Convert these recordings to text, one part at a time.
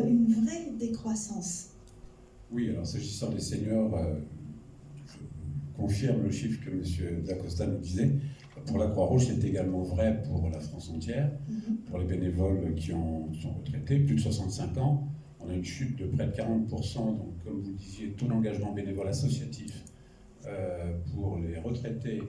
Une vraie décroissance. Oui, alors s'agissant des seniors, je confirme le chiffre que M. Dacosta nous disait. Pour la Croix-Rouge, c'est également vrai pour la France entière. Pour les bénévoles qui sont retraités, plus de 65 ans, on a une chute de près de 40%. Donc, comme vous le disiez, taux d'engagement bénévole associatif pour les retraités.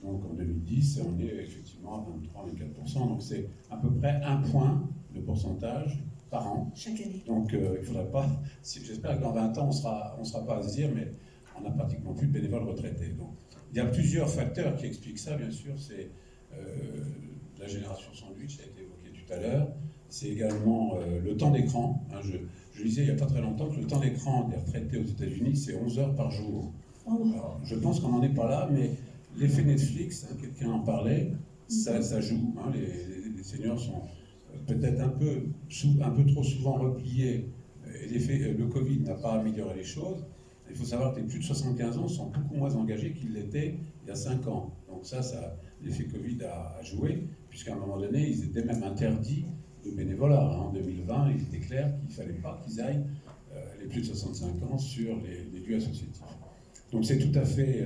Donc en 2010, on est effectivement à 23-24%. Donc c'est à peu près un point de pourcentage par an. Chaque année. Donc il ne faudrait pas, j'espère que dans 20 ans, on ne sera pas à se dire, mais on n'a pratiquement plus de bénévoles retraités. Donc il y a plusieurs facteurs qui expliquent ça, bien sûr. C'est la génération sandwich, ça a été évoqué tout à l'heure. C'est également le temps d'écran. Hein, je disais il n'y a pas très longtemps que le temps d'écran des retraités aux États-Unis, c'est 11 heures par jour. Alors, je pense qu'on n'en est pas là, mais l'effet Netflix, hein, quelqu'un en parlait, ça joue. Hein, les seniors sont peut-être un peu trop souvent repliés. Et le Covid n'a pas amélioré les choses. Il faut savoir que les plus de 75 ans sont beaucoup moins engagés qu'ils l'étaient il y a 5 ans. Donc ça l'effet Covid a joué, puisqu'à un moment donné, ils étaient même interdits de bénévolat. Hein. En 2020, il était clair qu'il ne fallait pas qu'ils aillent, les plus de 65 ans, sur les lieux associatifs. Donc c'est tout à fait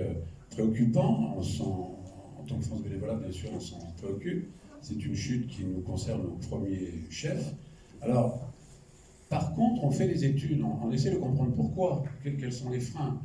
préoccupant. En tant que France Bénévolat, bien sûr, on s'en préoccupe. C'est une chute qui nous concerne au premier chef. Alors, par contre, on fait des études, on essaie de comprendre pourquoi, quels sont les freins.